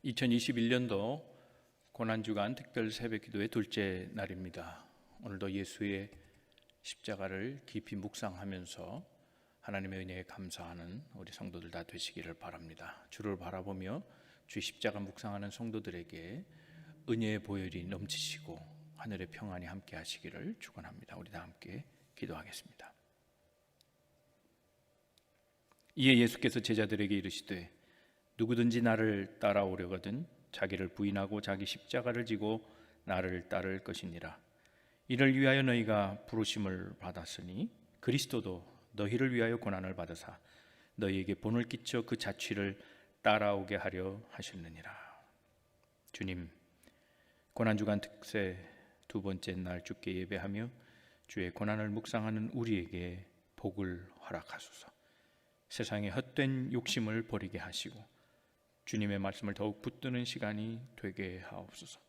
2021년도 고난주간 특별 새벽기도의 둘째 날입니다. 오늘도 예수의 십자가를 깊이 묵상하면서 하나님의 은혜에 감사하는 우리 성도들 다 되시기를 바랍니다. 주를 바라보며 주의 십자가 묵상하는 성도들에게 은혜의 보혈이 넘치시고 하늘의 평안이 함께 하시기를 축원합니다. 우리 다 함께 기도하겠습니다. 이에 예수께서 제자들에게 이르시되 누구든지 나를 따라오려거든 자기를 부인하고 자기 십자가를 지고 나를 따를 것이니라. 이를 위하여 너희가 부르심을 받았으니 그리스도도 너희를 위하여 고난을 받으사 너희에게 본을 끼쳐 그 자취를 따라오게 하려 하셨느니라. 주님, 고난주간 특세 두 번째 날 주께 예배하며 주의 고난을 묵상하는 우리에게 복을 허락하소서. 세상의 헛된 욕심을 버리게 하시고 주님의 말씀을 더욱 붙드는 시간이 되게 하옵소서.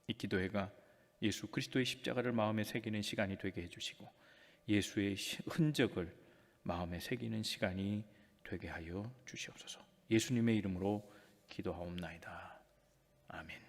이 기도회가 예수 그리스도의 십자가를 마음에 새기는 시간이 되게 해주시고 예수의 흔적을 마음에 새기는 시간이 되게 하여 주시옵소서. 예수님의 이름으로 기도하옵나이다. 아멘.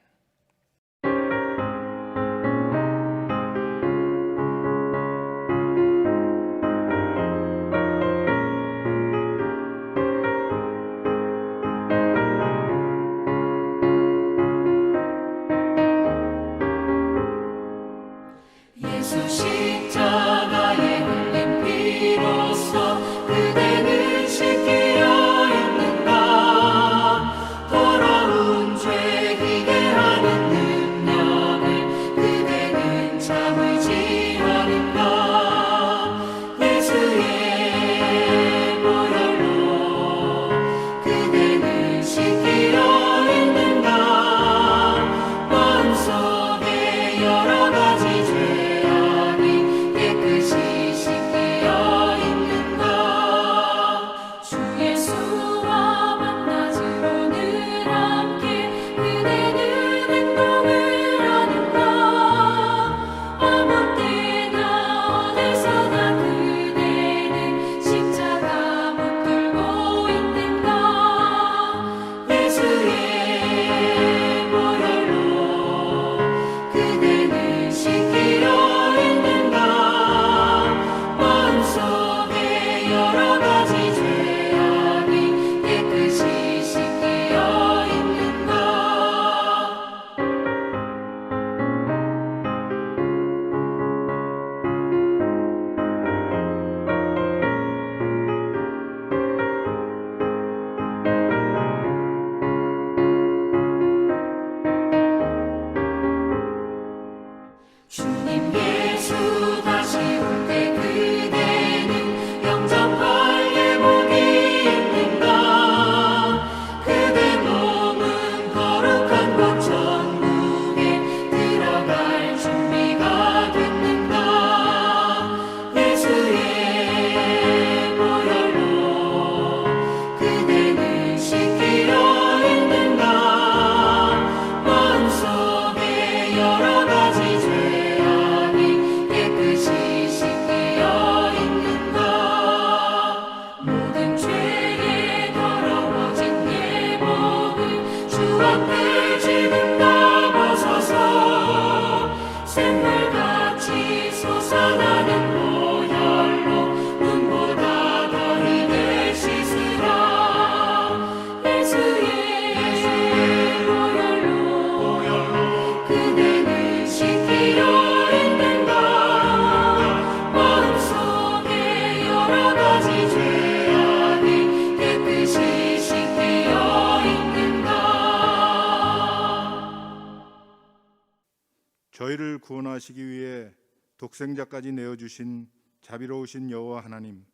저희를 구원하시기 위해 독생자까지 내어주신 자비로우신 여호와 하나님,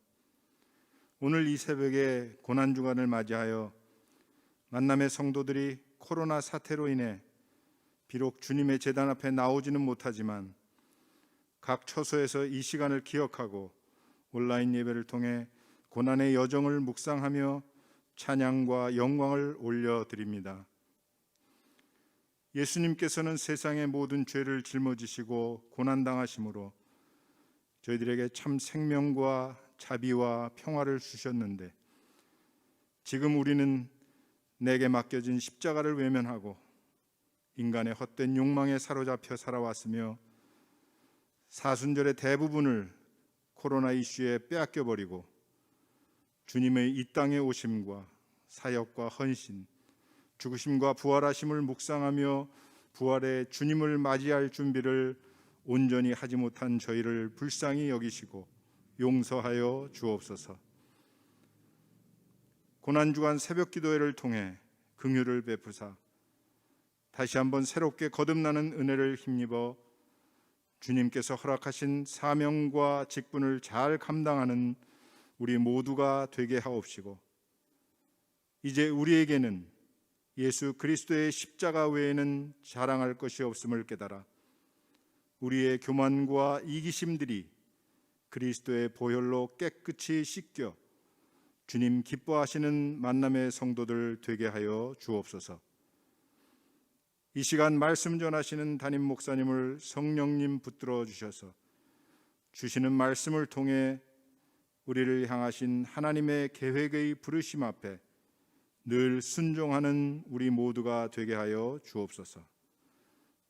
오늘 이 새벽에 고난주간을 맞이하여 만남의 성도들이 코로나 사태로 인해 비록 주님의 제단 앞에 나오지는 못하지만 각 처소에서 이 시간을 기억하고 온라인 예배를 통해 고난의 여정을 묵상하며 찬양과 영광을 올려드립니다. 예수님께서는 세상의 모든 죄를 짊어지시고 고난당하심으로 저희들에게 참 생명과 자비와 평화를 주셨는데, 지금 우리는 내게 맡겨진 십자가를 외면하고 인간의 헛된 욕망에 사로잡혀 살아왔으며 사순절의 대부분을 코로나 이슈에 빼앗겨 버리고 주님의 이 땅에 오심과 사역과 헌신, 죽으심과 부활하심을 묵상하며 부활의 주님을 맞이할 준비를 온전히 하지 못한 저희를 불쌍히 여기시고 용서하여 주옵소서. 고난주간 새벽기도회를 통해 긍휼을 베푸사 다시 한번 새롭게 거듭나는 은혜를 힘입어 주님께서 허락하신 사명과 직분을 잘 감당하는 우리 모두가 되게 하옵시고, 이제 우리에게는 예수 그리스도의 십자가 외에는 자랑할 것이 없음을 깨달아 우리의 교만과 이기심들이 그리스도의 보혈로 깨끗이 씻겨 주님 기뻐하시는 만남의 성도들 되게 하여 주옵소서. 이 시간 말씀 전하시는 담임 목사님을 성령님 붙들어 주셔서 주시는 말씀을 통해 우리를 향하신 하나님의 계획의 부르심 앞에 늘 순종하는 우리 모두가 되게 하여 주옵소서.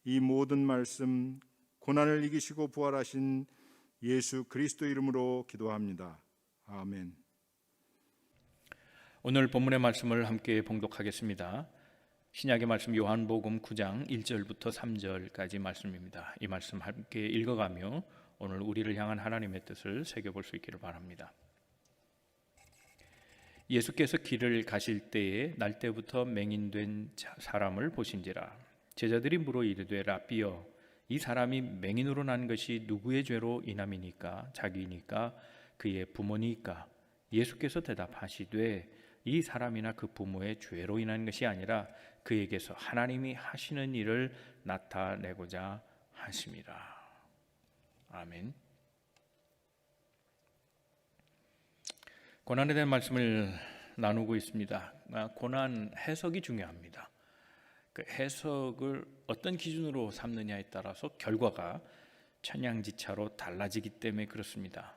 이 모든 말씀 고난을 이기시고 부활하신 예수 그리스도 이름으로 기도합니다. 아멘. 오늘 본문의 말씀을 함께 봉독하겠습니다. 신약의 말씀 요한복음 9장 1절부터 3절까지 말씀입니다. 이 말씀 함께 읽어가며 오늘 우리를 향한 하나님의 뜻을 새겨볼 수 있기를 바랍니다. 예수께서 길을 가실 때에 날 때부터 맹인된 사람을 보신지라. 제자들이 물어 이르되 라삐여, 이 사람이 맹인으로 난 것이 누구의 죄로 인함이니까? 자기니까 그의 부모니까? 예수께서 대답하시되 이 사람이나 그 부모의 죄로 인한 것이 아니라 그에게서 하나님이 하시는 일을 나타내고자 하심이라. 아멘. 고난에 대한 말씀을 나누고 있습니다. 고난 해석이 중요합니다. 그 해석을 어떤 기준으로 삼느냐에 따라서 결과가 천양지차로 달라지기 때문에 그렇습니다.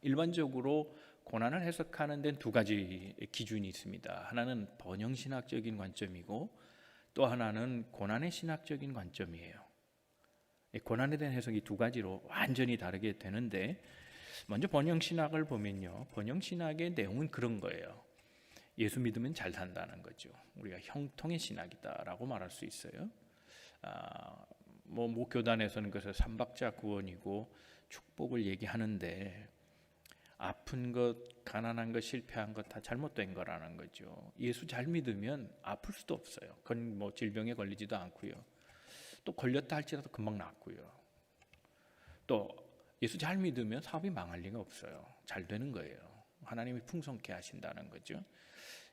일반적으로 고난을 해석하는 데는 두 가지 기준이 있습니다. 하나는 번영신학적인 관점이고 또 하나는 고난의 신학적인 관점이에요. 고난에 대한 해석이 두 가지로 완전히 다르게 되는데, 먼저 번영신학을 보면요, 번영신학의 내용은 그런 거예요. 예수 믿으면 잘 산다는 거죠. 우리가 형통의 신학이다라고 말할 수 있어요. 교단에서는 그래서 삼박자 구원이고 축복을 얘기하는데, 아픈 것, 가난한 것, 실패한 것 다 잘못된 거라는 거죠. 예수 잘 믿으면 아플 수도 없어요. 그건 질병에 걸리지도 않고요. 또 걸렸다 할지라도 금방 낫고요. 또 예수 잘 믿으면 사업이 망할 리가 없어요. 잘 되는 거예요. 하나님이 풍성케 하신다는 거죠.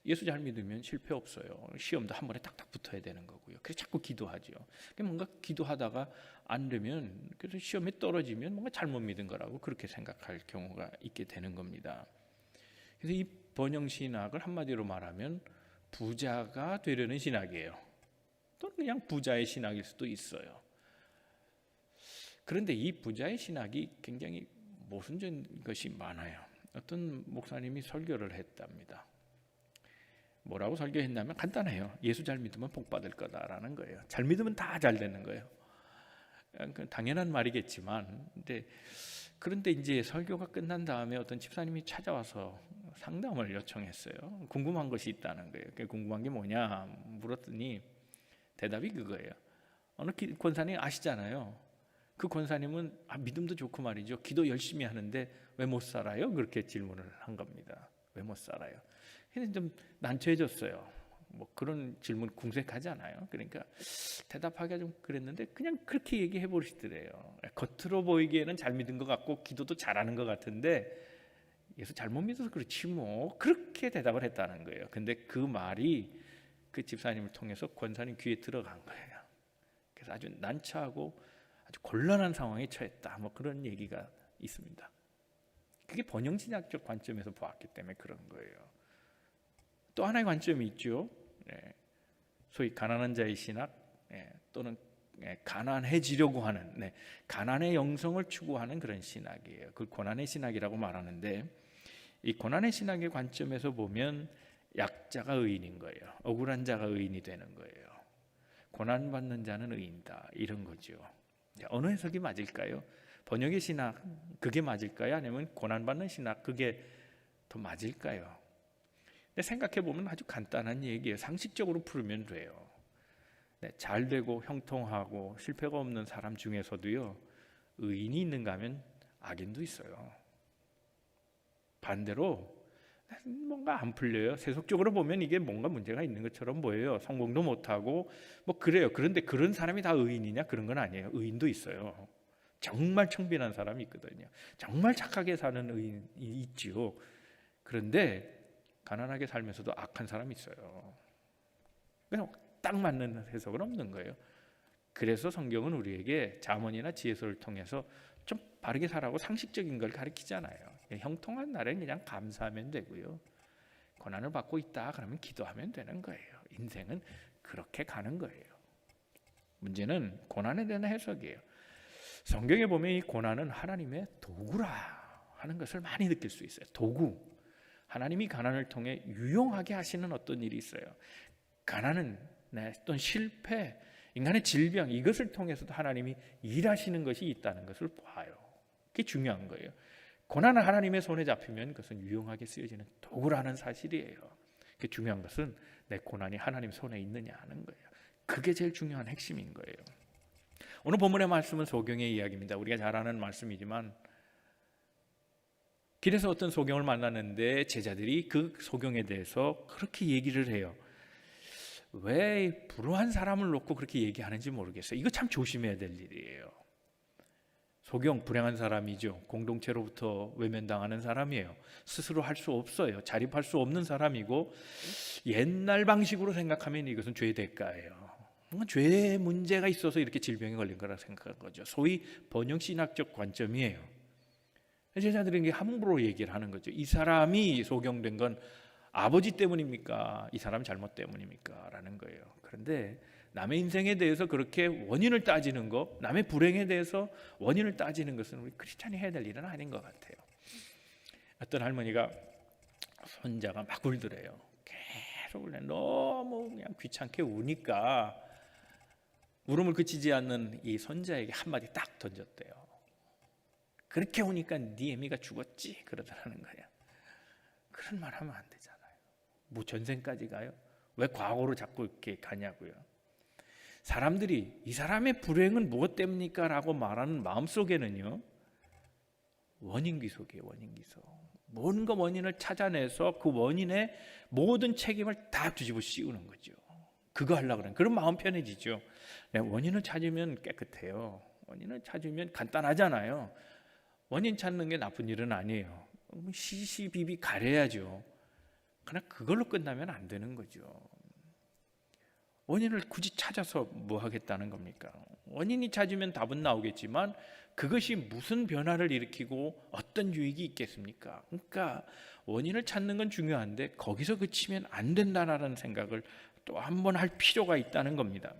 예수 잘 믿으면 실패 없어요. 시험도 한 번에 딱딱 붙어야 되는 거고요. 그래서 자꾸 기도하죠. 뭔가 기도하다가 안 되면, 그래서 시험에 떨어지면 뭔가 잘못 믿은 거라고 그렇게 생각할 경우가 있게 되는 겁니다. 그래서 이 번영신학을 한마디로 말하면 부자가 되려는 신학이에요. 또는 그냥 부자의 신학일 수도 있어요. 그런데 이 부자의 신학이 굉장히 모순적인 것이 많아요. 어떤 목사님이 설교를 했답니다. 뭐라고 설교했냐면 간단해요. 예수 잘 믿으면 복 받을 거다라는 거예요. 잘 믿으면 다 잘 되는 거예요. 당연한 말이겠지만, 그런데 이제 설교가 끝난 다음에 어떤 집사님이 찾아와서 상담을 요청했어요. 궁금한 것이 있다는 거예요. 궁금한 게 뭐냐 물었더니 대답이 그거예요. 어느 권사님 아시잖아요. 그 권사님은 믿음도 좋고 말이죠, 기도 열심히 하는데 왜 못 살아요? 그렇게 질문을 한 겁니다. 왜 못 살아요? 그래서 좀 난처해졌어요. 그런 질문 궁색하지 않아요? 그러니까 대답하기가 좀 그랬는데 그냥 그렇게 얘기해 버리시더래요. 겉으로 보이기에는 잘 믿은 것 같고 기도도 잘하는 것 같은데 예수 잘못 믿어서 그렇지 뭐, 그렇게 대답을 했다는 거예요. 근데 그 말이 그 집사님을 통해서 권사님 귀에 들어간 거예요. 그래서 아주 난처하고 아주 곤란한 상황에 처했다, 그런 얘기가 있습니다. 그게 번영신학적 관점에서 보았기 때문에 그런 거예요. 또 하나의 관점이 있죠. 소위 가난한 자의 신학, 또는 가난해지려고 하는, 가난의 영성을 추구하는 그런 신학이에요. 그걸 고난의 신학이라고 말하는데, 이 고난의 신학의 관점에서 보면 약자가 의인인 거예요. 억울한 자가 의인이 되는 거예요. 고난받는 자는 의인이다, 이런 거죠. 어느 해석이 맞을까요? 번역의 신학 그게 맞을까요? 아니면 고난받는 신학 그게 더 맞을까요? 근데 생각해 보면 아주 간단한 얘기예요. 상식적으로 풀면 돼요. 잘 되고 형통하고 실패가 없는 사람 중에서도요, 의인이 있는가 하면 악인도 있어요. 반대로 뭔가 안 풀려요. 세속적으로 보면 이게 뭔가 문제가 있는 것처럼 보여요. 성공도 못하고 뭐 그래요. 그런데 그런 사람이 다 의인이냐? 그런 건 아니에요. 의인도 있어요. 정말 청빈한 사람이 있거든요. 정말 착하게 사는 의인이 있지요. 그런데 가난하게 살면서도 악한 사람이 있어요. 그냥 딱 맞는 해석은 없는 거예요. 그래서 성경은 우리에게 잠언이나 지혜서를 통해서 좀 바르게 살라고 상식적인 걸 가르치잖아요. 형통한 날엔 그냥 감사하면 되고요. 고난을 받고 있다 그러면 기도하면 되는 거예요. 인생은 그렇게 가는 거예요. 문제는 고난에 대한 해석이에요. 성경에 보면 이 고난은 하나님의 도구라 하는 것을 많이 느낄 수 있어요. 도구. 하나님이 가난을 통해 유용하게 하시는 어떤 일이 있어요. 가난은 어떤 실패, 인간의 질병, 이것을 통해서도 하나님이 일하시는 것이 있다는 것을 봐요. 그게 중요한 거예요. 고난은 하나님의 손에 잡히면 그것은 유용하게 쓰여지는 도구라는 사실이에요. 그게 중요한 것은 내 고난이 하나님 손에 있느냐 하는 거예요. 그게 제일 중요한 핵심인 거예요. 오늘 본문의 말씀은 소경의 이야기입니다. 우리가 잘 아는 말씀이지만 길에서 어떤 소경을 만났는데 제자들이 그 소경에 대해서 그렇게 얘기를 해요. 왜 불우한 사람을 놓고 그렇게 얘기하는지 모르겠어요. 이거 참 조심해야 될 일이에요. 소경 불행한 사람이죠. 공동체로부터 외면당하는 사람이에요. 스스로 할 수 없어요. 자립할 수 없는 사람이고 옛날 방식으로 생각하면 이것은 죄의 대가예요. 뭔가 죄의 문제가 있어서 이렇게 질병에 걸린 거라 생각한 거죠. 소위 번영신학적 관점이에요. 제자들에게 함부로 얘기를 하는 거죠. 이 사람이 소경된 건 아버지 때문입니까? 이 사람 잘못 때문입니까? 라는 거예요. 그런데 남의 인생에 대해서 그렇게 원인을 따지는 거, 남의 불행에 대해서 원인을 따지는 것은 우리 크리스찬이 해야 될 일은 아닌 것 같아요. 어떤 할머니가 손자가 막 울더래요. 계속 울래. 너무 그냥 귀찮게 우니까 울음을 그치지 않는 이 손자에게 한마디 딱 던졌대요. 그렇게 우니까 네 애미가 죽었지 그러더라는 거야. 그런 말 하면 안 되잖아요. 뭐 전생까지 가요? 왜 과거로 자꾸 이렇게 가냐고요. 사람들이 이 사람의 불행은 무엇 때문입니까? 라고 말하는 마음속에는요, 원인기속이에요. 원인기속. 뭔가 원인을 찾아내서 그 원인의 모든 책임을 다 뒤집어 씌우는 거죠. 그거 하려고 그러는 그런 마음 편해지죠. 원인을 찾으면 깨끗해요. 원인을 찾으면 간단하잖아요. 원인 찾는 게 나쁜 일은 아니에요. 시시비비 가려야죠. 그러나 그걸로 끝나면 안 되는 거죠. 원인을 굳이 찾아서 뭐 하겠다는 겁니까? 원인이 찾으면 답은 나오겠지만 그것이 무슨 변화를 일으키고 어떤 유익이 있겠습니까? 그러니까 원인을 찾는 건 중요한데 거기서 그치면 안 된다는 생각을 또 한 번 할 필요가 있다는 겁니다.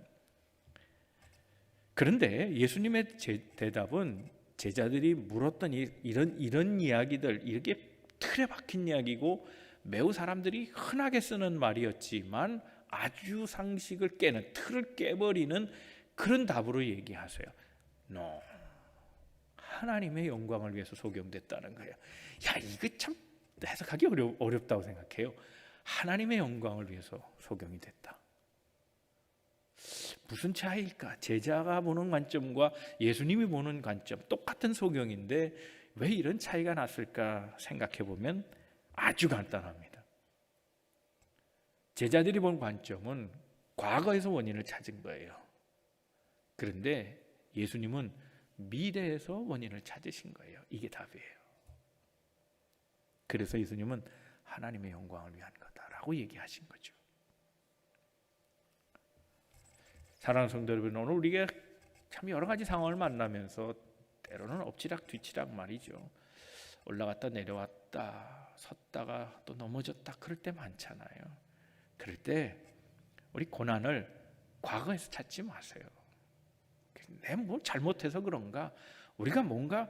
그런데 예수님의 대답은 제자들이 물었던 이런 이야기들, 이렇게 틀에 박힌 이야기고 매우 사람들이 흔하게 쓰는 말이었지만 아주 상식을 깨는, 틀을 깨버리는 그런 답으로 얘기하세요. No. 하나님의 영광을 위해서 소경됐다는 거예요. 야, 이거 참 해석하기 어렵다고 생각해요. 하나님의 영광을 위해서 소경이 됐다. 무슨 차이일까? 제자가 보는 관점과 예수님이 보는 관점 똑같은 소경인데 왜 이런 차이가 났을까 생각해 보면 아주 간단합니다. 제자들이 본 관점은 과거에서 원인을 찾은 거예요. 그런데 예수님은 미래에서 원인을 찾으신 거예요. 이게 답이에요. 그래서 예수님은 하나님의 영광을 위한 거다라고 얘기하신 거죠. 사랑하는 성도 여러분, 오늘 우리가 참 여러 가지 상황을 만나면서 때로는 엎치락 뒤치락 말이죠. 올라갔다 내려왔다 섰다가 또 넘어졌다 그럴 때 많잖아요. 그럴 때 우리 고난을 과거에서 찾지 마세요. 내가 뭐 잘못해서 그런가? 우리가 뭔가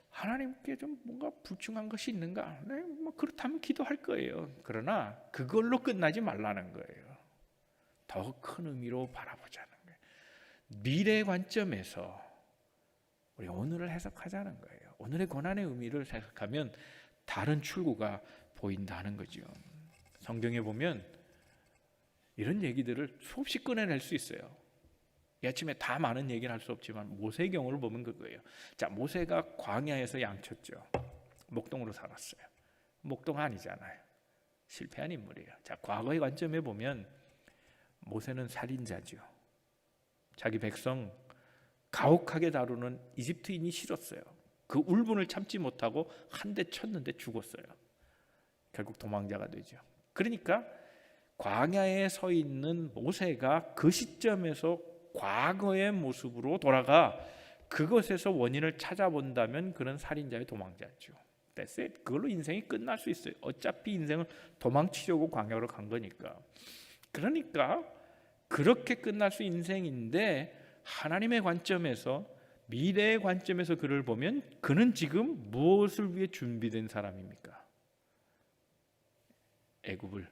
하나님께 좀 뭔가 불충한 것이 있는가? 네, 뭐 그렇다면 기도할 거예요. 그러나 그걸로 끝나지 말라는 거예요. 더 큰 의미로 바라보자는 거예요. 미래의 관점에서 우리 오늘을 해석하자는 거예요. 오늘의 고난의 의미를 해석하면 다른 출구가 보인다는 거죠. 성경에 보면 이런 얘기들을 수없이 꺼내낼 수 있어요. 이 아침에 다 많은 얘기를 할 수 없지만 모세의 경우를 보면 그거예요. 자, 모세가 광야에서 양쳤죠. 목동으로 살았어요. 목동 아니잖아요. 실패한 인물이에요. 자, 과거의 관점에 보면 모세는 살인자죠. 자기 백성 가혹하게 다루는 이집트인이 싫었어요. 그 울분을 참지 못하고 한 대 쳤는데 죽었어요. 결국 도망자가 되죠. 그러니까 광야에 서 있는 모세가 그 시점에서 과거의 모습으로 돌아가 그것에서 원인을 찾아본다면 그런 살인자의 도망자죠. That's it. 그걸로 인생이 끝날 수 있어요. 어차피 인생을 도망치려고 광야로 간 거니까. 그러니까 그렇게 끝날 수 인생인데 하나님의 관점에서, 미래의 관점에서 그를 보면 그는 지금 무엇을 위해 준비된 사람입니까? 애굽을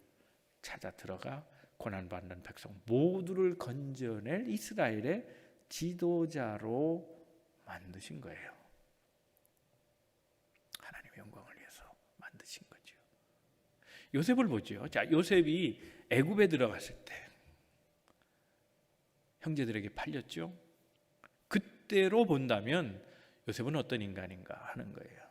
찾아 들어가 고난받는 백성 모두를 건져낼 이스라엘의 지도자로 만드신 거예요. 하나님의 영광을 위해서 만드신 거죠. 요셉을 보죠. 자, 요셉이 애굽에 들어갔을 때 형제들에게 팔렸죠. 그때로 본다면 요셉은 어떤 인간인가 하는 거예요.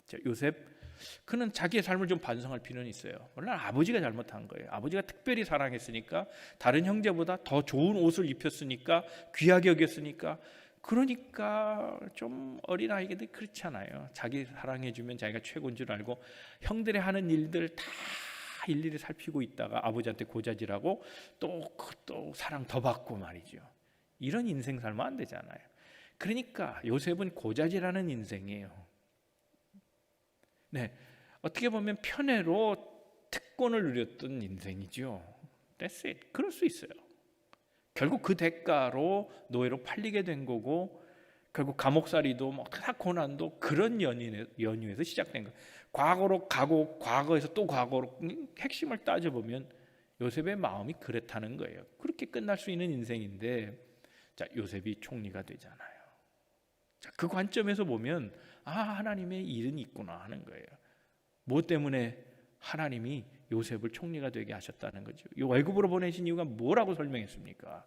자, 요셉, 그는 자기의 삶을 좀 반성할 필요는 있어요. 물론 아버지가 잘못한 거예요. 아버지가 특별히 사랑했으니까, 다른 형제보다 더 좋은 옷을 입혔으니까, 귀하게 여겼으니까. 그러니까 좀 어린아이들 그렇잖아요. 자기 사랑해주면 자기가 최고인 줄 알고 형들이 하는 일들 다 일일이 살피고 있다가 아버지한테 고자질하고 또 사랑 더 받고 말이죠. 이런 인생 살면 안 되잖아요. 그러니까 요셉은 고자질하는 인생이에요. 네, 어떻게 보면 편애로 특권을 누렸던 인생이죠. That's it. 그럴 수 있어요. 결국 그 대가로 노예로 팔리게 된 거고, 결국 감옥살이도 뭐 다 고난도 그런 연유에서 시작된 거예요. 과거로 가고 과거에서 또 과거로. 핵심을 따져보면 요셉의 마음이 그렇다는 거예요. 그렇게 끝날 수 있는 인생인데, 자, 요셉이 총리가 되잖아요. 자, 그 관점에서 보면 하나님의 일은 있구나 하는 거예요. 뭐 때문에 하나님이 요셉을 총리가 되게 하셨다는 거죠. 이 애굽으로 보내신 이유가 뭐라고 설명했습니까?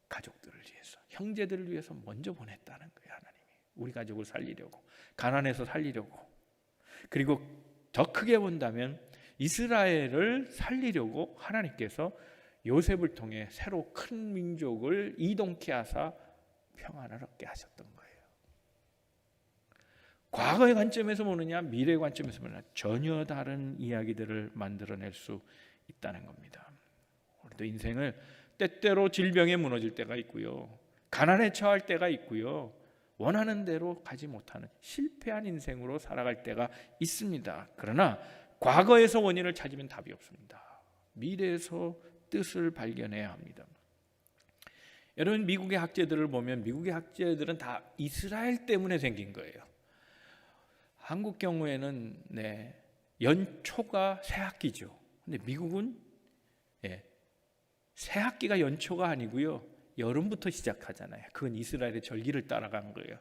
가족들을 위해서, 형제들을 위해서 먼저 보냈다는 거예요. 하나님이 우리 가족을 살리려고, 가난해서 살리려고. 그리고 더 크게 본다면 이스라엘을 살리려고 하나님께서 요셉을 통해 새로 큰 민족을 이동케 하사 평안을 얻게 하셨던 거예요. 과거의 관점에서 보느냐, 미래의 관점에서 보느냐, 전혀 다른 이야기들을 만들어낼 수 있다는 겁니다. 우리도 인생을 때때로 질병에 무너질 때가 있고요, 가난에 처할 때가 있고요, 원하는 대로 가지 못하는 실패한 인생으로 살아갈 때가 있습니다. 그러나 과거에서 원인을 찾으면 답이 없습니다. 미래에서 뜻을 발견해야 합니다. 여러분, 미국의 학자들을 보면 미국의 학자들은 다 이스라엘 때문에 생긴 거예요. 한국 경우에는 연초가 새학기죠. 근데 미국은 새학기가 연초가 아니고요, 여름부터 시작하잖아요. 그건 이스라엘의 절기를 따라간 거예요.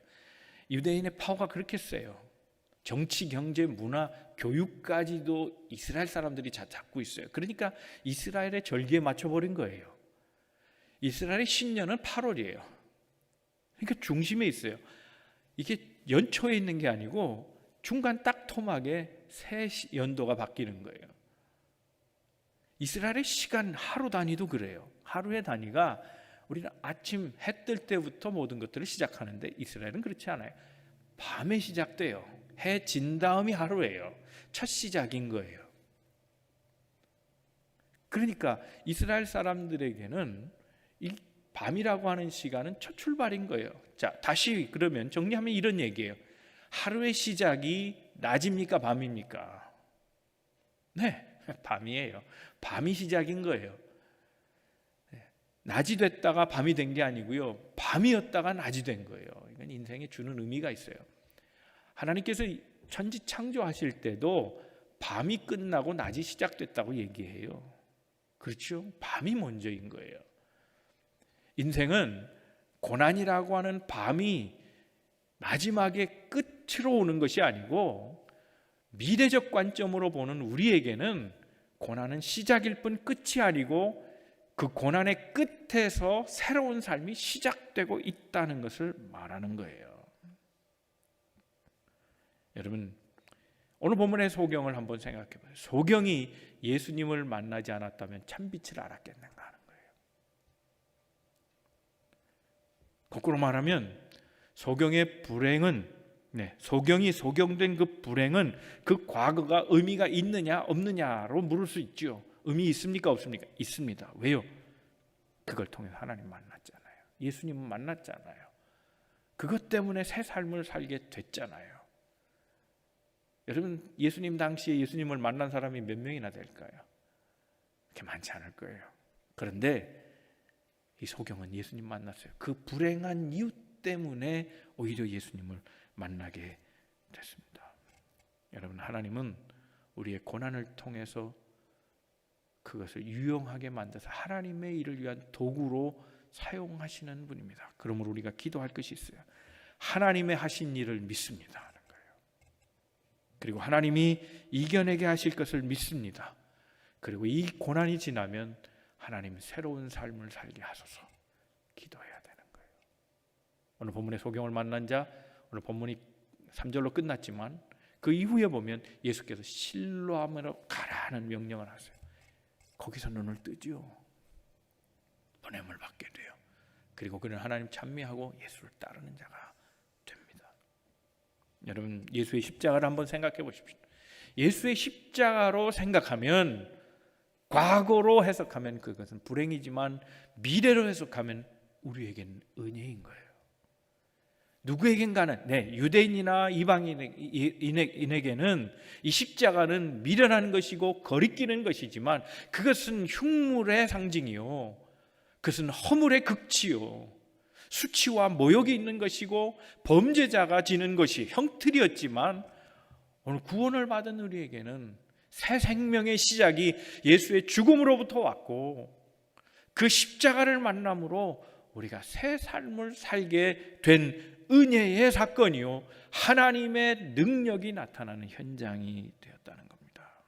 유대인의 파워가 그렇게 세요. 정치, 경제, 문화, 교육까지도 이스라엘 사람들이 잡고 있어요. 그러니까 이스라엘의 절기에 맞춰버린 거예요. 이스라엘의 신년은 8월이에요. 그러니까 중심에 있어요. 이게 연초에 있는 게 아니고 중간 딱 토막에 새 연도가 바뀌는 거예요. 이스라엘의 시간 하루 단위도 그래요. 하루의 단위가, 우리는 아침 해 뜰 때부터 모든 것들을 시작하는데 이스라엘은 그렇지 않아요. 밤에 시작돼요. 해 진 다음이 하루예요. 첫 시작인 거예요. 그러니까 이스라엘 사람들에게는 이 밤이라고 하는 시간은 첫 출발인 거예요. 자, 다시 그러면 정리하면 이런 얘기예요. 하루의 시작이 낮입니까, 밤입니까? 네, 밤이에요. 밤이 시작인 거예요. 낮이 됐다가 밤이 된 게 아니고요, 밤이었다가 낮이 된 거예요. 이건 인생에 주는 의미가 있어요. 하나님께서 천지 창조하실 때도 밤이 끝나고 낮이 시작됐다고 얘기해요. 그렇죠? 밤이 먼저인 거예요. 인생은 고난이라고 하는 밤이 마지막에 끝으로 오는 것이 아니고 미래적 관점으로 보는 우리에게는 고난은 시작일 뿐 끝이 아니고 그 고난의 끝에서 새로운 삶이 시작되고 있다는 것을 말하는 거예요. 여러분, 오늘 본문의 소경을 한번 생각해 봐요. 소경이 예수님을 만나지 않았다면 참 빛을 알았겠는가 하는 거예요. 거꾸로 말하면 소경의 불행은, 소경이 소경된 그 불행은 그 과거가 의미가 있느냐 없느냐로 물을 수 있죠. 의미 있습니까 없습니까? 있습니다. 왜요? 그걸 통해서 하나님 만났잖아요. 예수님은 만났잖아요. 그것 때문에 새 삶을 살게 됐잖아요. 여러분, 예수님 당시에 예수님을 만난 사람이 몇 명이나 될까요? 그렇게 많지 않을 거예요. 그런데 이 소경은 예수님 만났어요. 그 불행한 이유 때문에 오히려 예수님을 만나게 됐습니다. 여러분, 하나님은 우리의 고난을 통해서 그것을 유용하게 만들어서 하나님의 일을 위한 도구로 사용하시는 분입니다. 그러므로 우리가 기도할 것이 있어요. 하나님의 하신 일을 믿습니다 하는 거예요. 그리고 하나님이 이겨내게 하실 것을 믿습니다. 그리고 이 고난이 지나면 하나님 새로운 삶을 살게 하소서 기도해야 되는 거예요. 오늘 본문의 소경을 만난 자, 오늘 본문이 3절로 끝났지만 그 이후에 보면 예수께서 실로암으로 가라는 명령을 하세요. 거기서 눈을 뜨죠. 보냄을 받게 돼요. 그리고 그는 하나님 찬미하고 예수를 따르는 자가 됩니다. 여러분, 예수의 십자가를 한번 생각해 보십시오. 예수의 십자가로 생각하면, 과거로 해석하면 그것은 불행이지만 미래로 해석하면 우리에게는 은혜인 거예요. 누구에겐가는, 유대인이나 이방인에게는 이 십자가는 미련한 것이고 거리끼는 것이지만 그것은 흉물의 상징이요, 그것은 허물의 극치요, 수치와 모욕이 있는 것이고 범죄자가 지는 것이 형틀이었지만 오늘 구원을 받은 우리에게는 새 생명의 시작이 예수의 죽음으로부터 왔고 그 십자가를 만남으로 우리가 새 삶을 살게 된 은혜의 사건이요, 하나님의 능력이 나타나는 현장이 되었다는 겁니다.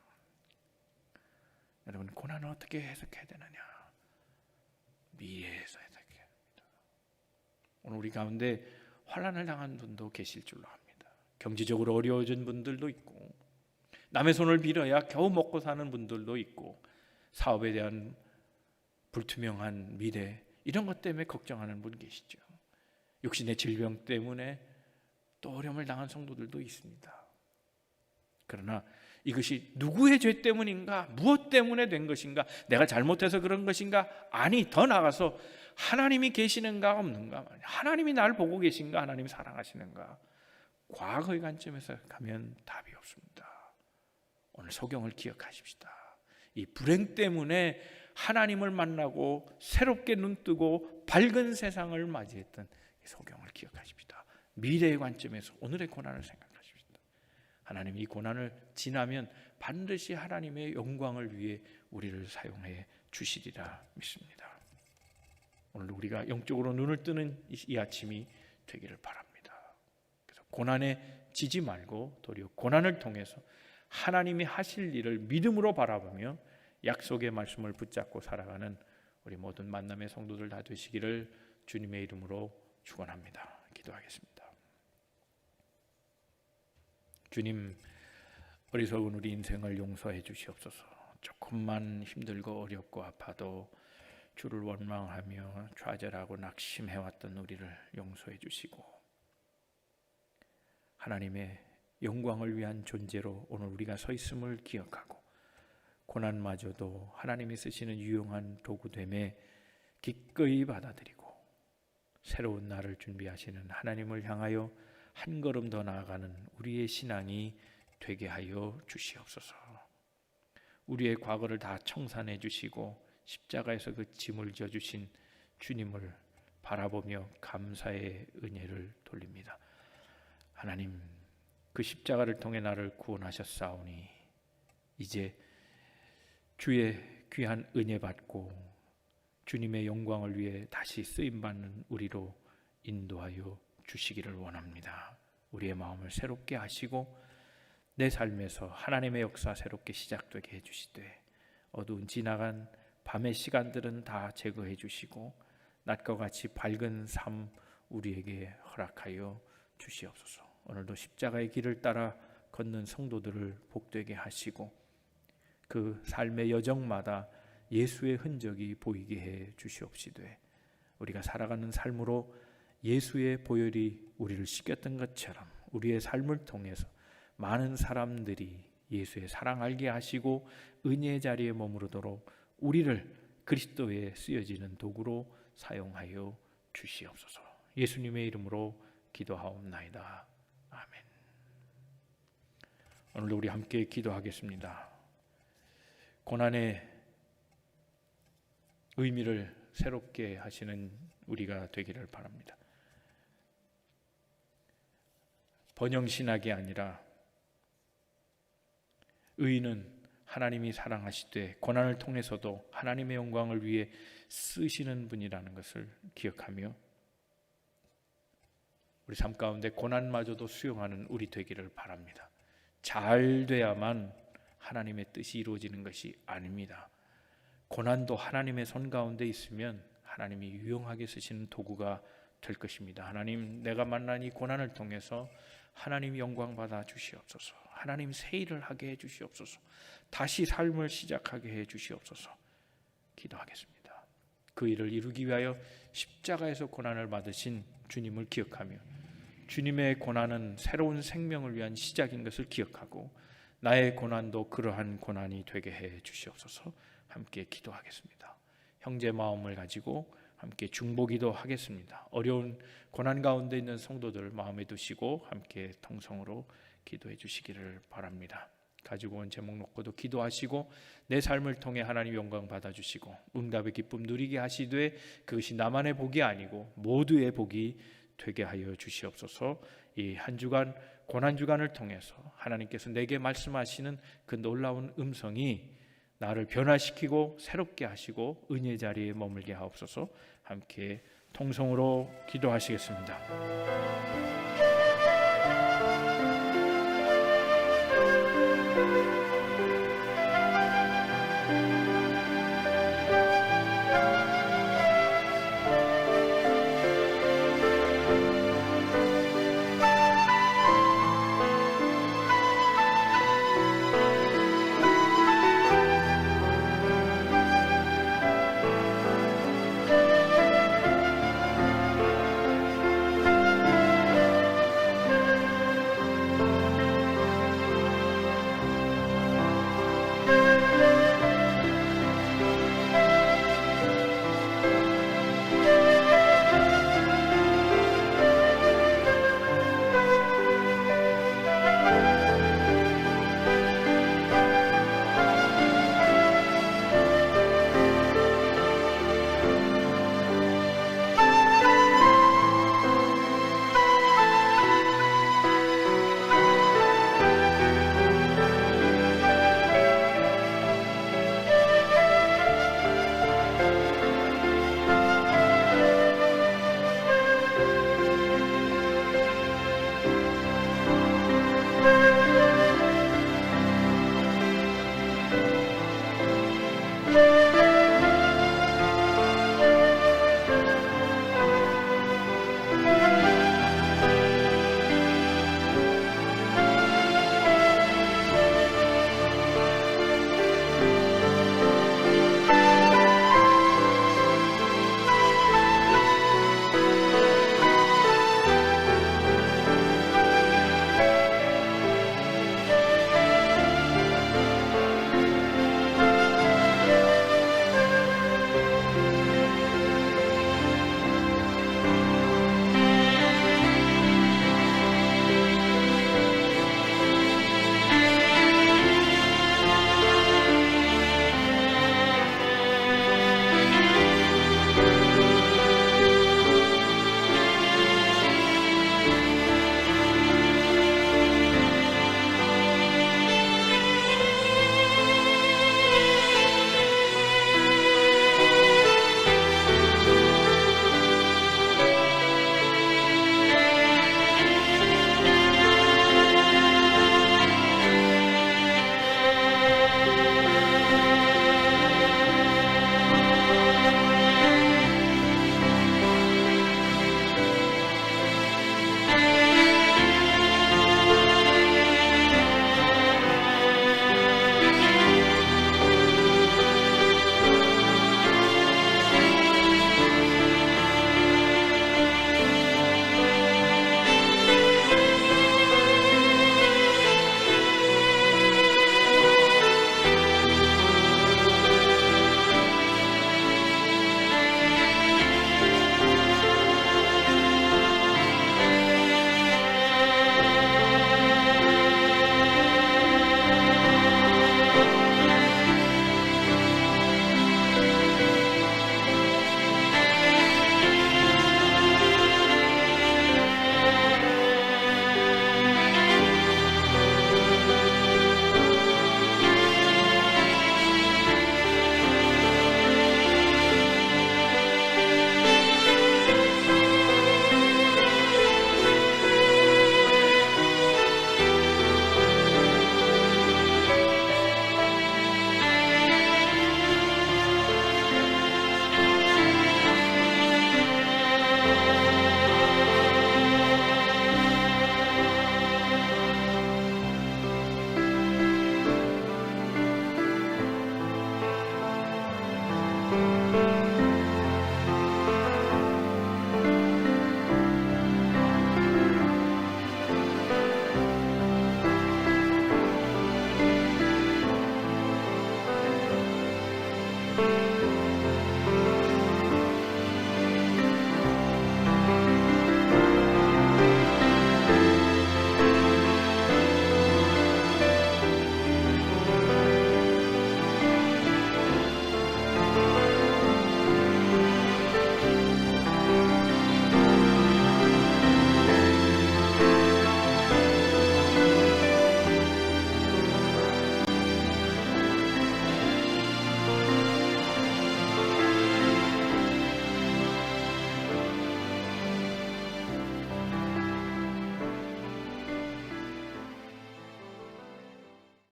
여러분, 고난을 어떻게 해석해야 되느냐? 미래에서 해석해야 합니다. 오늘 우리 가운데 환난을 당한 분도 계실 줄로 압니다. 경제적으로 어려워진 분들도 있고, 남의 손을 빌어야 겨우 먹고 사는 분들도 있고, 사업에 대한 불투명한 미래, 이런 것 때문에 걱정하는 분 계시죠. 육신의 질병 때문에 또 어려움을 당한 성도들도 있습니다. 그러나 이것이 누구의 죄 때문인가, 무엇 때문에 된 것인가, 내가 잘못해서 그런 것인가, 아니 더 나아가서 하나님이 계시는가 없는가, 하나님이 나를 보고 계신가, 하나님이 사랑하시는가, 과거의 관점에서 가면 답이 없습니다. 오늘 소경을 기억하십시다. 이 불행 때문에 하나님을 만나고 새롭게 눈뜨고 밝은 세상을 맞이했던 이 소경을 기억하십시다. 미래의 관점에서 오늘의 고난을 생각하십시다. 하나님이 이 고난을 지나면 반드시 하나님의 영광을 위해 우리를 사용해 주시리라 믿습니다. 오늘 우리가 영적으로 눈을 뜨는 이 아침이 되기를 바랍니다. 그래서 고난에 지지 말고 도리어 고난을 통해서 하나님이 하실 일을 믿음으로 바라보며 약속의 말씀을 붙잡고 살아가는 우리 모든 만남의 성도들 다 되시기를 주님의 이름으로 축원합니다. 기도하겠습니다. 주님, 어리석은 우리 인생을 용서해 주시옵소서. 조금만 힘들고 어렵고 아파도 주를 원망하며 좌절하고 낙심해왔던 우리를 용서해 주시고 하나님의 영광을 위한 존재로 오늘 우리가 서 있음을 기억하고 고난마저도 하나님이 쓰시는 유용한 도구됨에 기꺼이 받아들이고 새로운 날을 준비하시는 하나님을 향하여 한 걸음 더 나아가는 우리의 신앙이 되게 하여 주시옵소서. 우리의 과거를 다 청산해 주시고 십자가에서 그 짐을 져주신 주님을 바라보며 감사의 은혜를 돌립니다. 하나님, 그 십자가를 통해 나를 구원하셨사오니 이제 주의 귀한 은혜 받고 주님의 영광을 위해 다시 쓰임받는 우리로 인도하여 주시기를 원합니다. 우리의 마음을 새롭게 하시고 내 삶에서 하나님의 역사 새롭게 시작되게 해주시되 어두운 지나간 밤의 시간들은 다 제거해 주시고 낮과 같이 밝은 삶 우리에게 허락하여 주시옵소서. 오늘도 십자가의 길을 따라 걷는 성도들을 복되게 하시고 그 삶의 여정마다 예수의 흔적이 보이게 해 주시옵시되 우리가 살아가는 삶으로 예수의 보혈이 우리를 씻겼던 것처럼 우리의 삶을 통해서 많은 사람들이 예수의 사랑 알게 하시고 은혜의 자리에 머무르도록 우리를 그리스도에 쓰여지는 도구로 사용하여 주시옵소서. 예수님의 이름으로 기도하옵나이다. 아멘. 오늘도 우리 함께 기도하겠습니다. 고난의 의미를 새롭게 하시는 우리가 되기를 바랍니다. 번영신학이 아니라 의인은 하나님이 사랑하시되 고난을 통해서도 하나님의 영광을 위해 쓰시는 분이라는 것을 기억하며 우리 삶 가운데 고난마저도 수용하는 우리 되기를 바랍니다. 잘 돼야만 하나님의 뜻이 이루어지는 것이 아닙니다. 고난도 하나님의 손 가운데 있으면 하나님이 유용하게 쓰시는 도구가 될 것입니다. 하나님, 내가 만난 이 고난을 통해서 하나님 영광 받아 주시옵소서. 하나님 새 일을 하게 해 주시옵소서. 다시 삶을 시작하게 해 주시옵소서. 기도하겠습니다. 그 일을 이루기 위하여 십자가에서 고난을 받으신 주님을 기억하며 주님의 고난은 새로운 생명을 위한 시작인 것을 기억하고 나의 고난도 그러한 고난이 되게 해 주시옵소서. 함께 기도하겠습니다. 형제 마음을 가지고 함께 중보기도 하겠습니다. 어려운 고난 가운데 있는 성도들 마음에 두시고 함께 통성으로 기도해 주시기를 바랍니다. 가지고 온 제목 놓고도 기도하시고 내 삶을 통해 하나님 영광 받아주시고 응답의 기쁨 누리게 하시되 그것이 나만의 복이 아니고 모두의 복이 되게 하여 주시옵소서. 이 한 주간 고난 주간을 통해서 하나님께서 내게 말씀하시는 그 놀라운 음성이 나를 변화시키고 새롭게 하시고 은혜 자리에 머물게 하옵소서. 함께 통성으로 기도하시겠습니다.